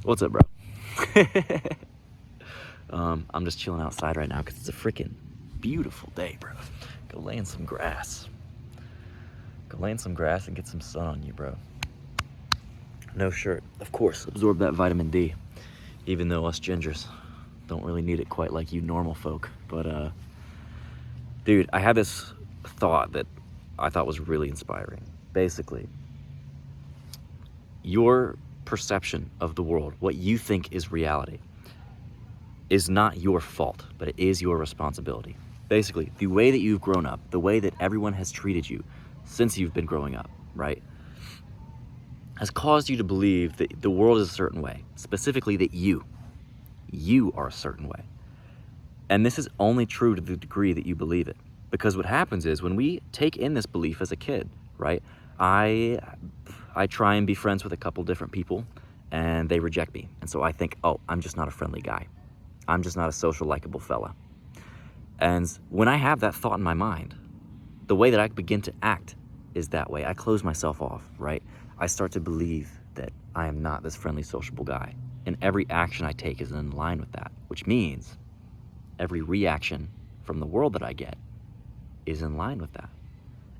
What's up, bro? I'm just chilling outside right now because it's a freaking beautiful day, bro. Go lay in some grass. Go lay in some grass and get some sun on you, bro. No shirt. Of course, absorb that vitamin D. Even though us gingers don't really need it quite like you normal folk. But, dude, I had this thought that I thought was really inspiring. Basically, your perception of the world, what you think is reality, is not your fault, but it is your responsibility. Basically, the way that you've grown up, the way that everyone has treated you since you've been growing up, right, has caused you to believe that the world is a certain way, specifically that you are a certain way. And this is only true to the degree that you believe it. Because what happens is when we take in this belief as a kid, right, I try and be friends with a couple different people and they reject me. And so I think, oh, I'm just not a friendly guy. I'm just not a social, likable fella. And when I have that thought in my mind, the way that I begin to act is that way. I close myself off, right? I start to believe that I am not this friendly, sociable guy. And every action I take is in line with that, which means every reaction from the world that I get is in line with that.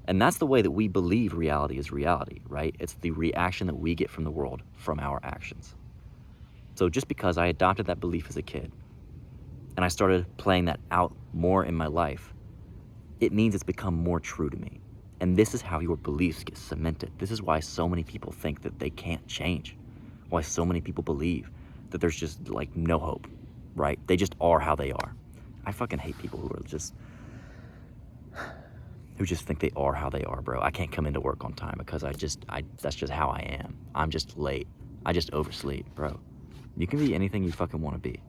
And that's the way that we believe reality is reality, right? It's the reaction that we get from the world from our actions. So just because I adopted that belief as a kid and I started playing that out more in my life, it means it's become more true to me. And this is how your beliefs get cemented. This is why so many people think that they can't change. Why so many people believe that there's just like no hope, right? They just are how they are. I fucking hate people who just think they are how they are, bro. I can't come into work on time because that's just how I am. I'm just late. I just oversleep, bro. You can be anything you fucking want to be.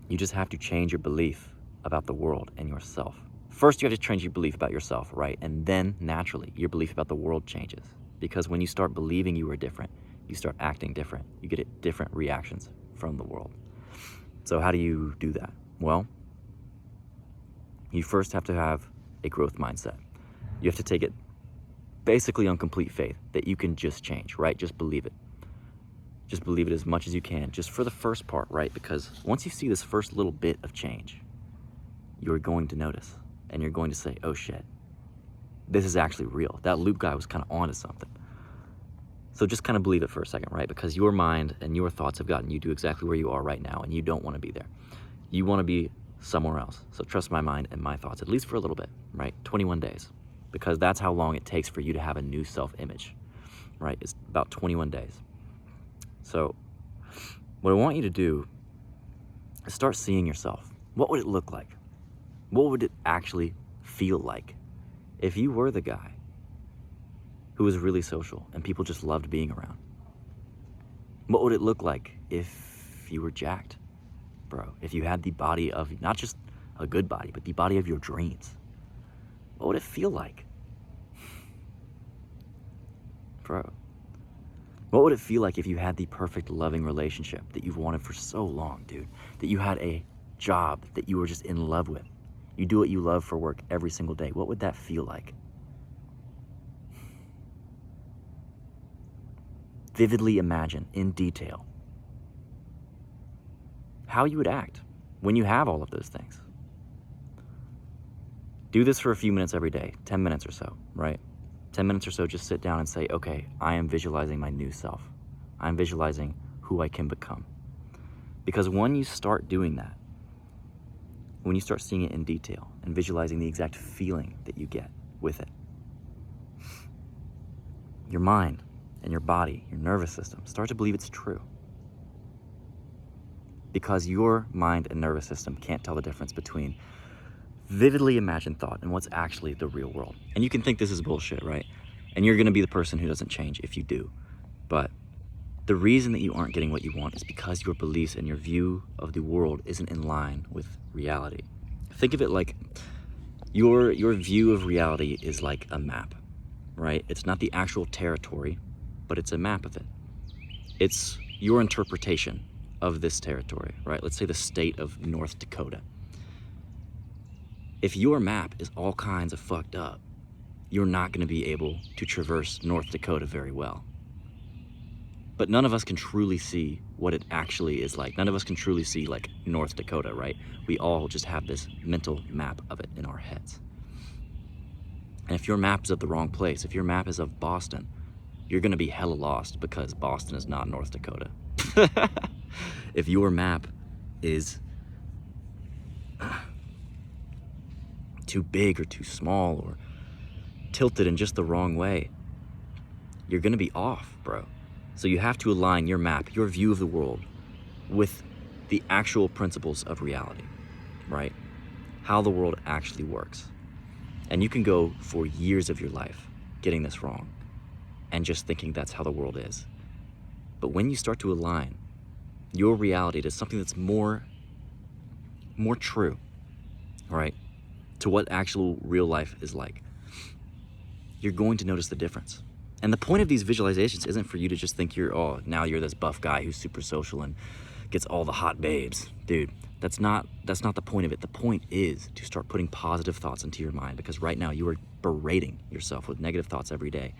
You just have to change your belief about the world and yourself. First, you have to change your belief about yourself, right? And then, naturally, your belief about the world changes. Because when you start believing you are different, you start acting different. You get different reactions from the world. So how do you do that? Well, you first have to have a growth mindset. You have to take it basically on complete faith that you can just change, right? Just believe it. Just believe it as much as you can, just for the first part, right? Because once you see this first little bit of change, you're going to notice and you're going to say, oh shit, this is actually real. That loop guy was kind of onto something. So just kind of believe it for a second, right? Because your mind and your thoughts have gotten you to exactly where you are right now and you don't want to be there. You want to be somewhere else. So trust my mind and my thoughts, at least for a little bit, right? 21 days, because that's how long it takes for you to have a new self-image, right? It's about 21 days. So what I want you to do is start seeing yourself. What would it look like? What would it actually feel like if you were the guy who was really social and people just loved being around? What would it look like if you were jacked, bro? If you had the body of, not just a good body, but the body of your dreams? What would it feel like? Bro, what would it feel like if you had the perfect loving relationship that you've wanted for so long, dude? That you had a job that you were just in love with. You do what you love for work every single day. What would that feel like? Vividly imagine in detail how you would act when you have all of those things. Do this for a few minutes every day, 10 minutes or so, right? 10 minutes or so, just sit down and say, okay, I am visualizing my new self. I'm visualizing who I can become. Because when you start doing that, when you start seeing it in detail and visualizing the exact feeling that you get with it, your mind and your body, your nervous system, start to believe it's true. Because your mind and nervous system can't tell the difference between vividly imagined thought and what's actually the real world. And you can think this is bullshit, right? And you're gonna be the person who doesn't change if you do. But the reason that you aren't getting what you want is because your beliefs and your view of the world isn't in line with reality. Think of it like your view of reality is like a map, right? It's not the actual territory, but it's a map of it. It's your interpretation of this territory, right? Let's say the state of North Dakota. If your map is all kinds of fucked up, you're not going to be able to traverse North Dakota very well. But none of us can truly see what it actually is like. None of us can truly see like North Dakota, right? We all just have this mental map of it in our heads. And if your map is of the wrong place, if your map is of Boston, you're gonna be hella lost because Boston is not North Dakota. If your map is too big or too small or tilted in just the wrong way, you're gonna be off, bro. So you have to align your map, your view of the world, with the actual principles of reality, right? How the world actually works. And you can go for years of your life getting this wrong and just thinking that's how the world is. But when you start to align your reality to something that's more true, right? To what actual real life is like, you're going to notice the difference. And the point of these visualizations isn't for you to just think now you're this buff guy who's super social and gets all the hot babes. Dude, that's not the point of it. The point is to start putting positive thoughts into your mind, because right now you are berating yourself with negative thoughts every day.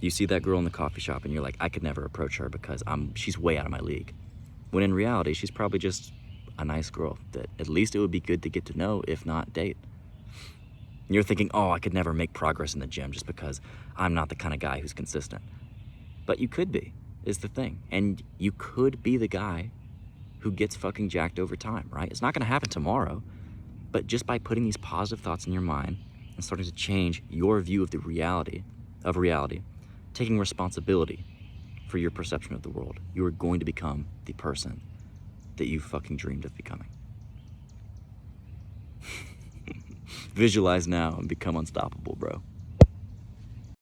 You see that girl in the coffee shop and you're like, I could never approach her because she's way out of my league. When in reality, she's probably just a nice girl that at least it would be good to get to know, if not date. And you're thinking, I could never make progress in the gym just because I'm not the kind of guy who's consistent. But you could be, is the thing. And you could be the guy who gets fucking jacked over time, right? It's not gonna happen tomorrow, but just by putting these positive thoughts in your mind and starting to change your view of the reality, taking responsibility for your perception of the world, you are going to become the person that you fucking dreamed of becoming. Visualize now and become unstoppable, bro.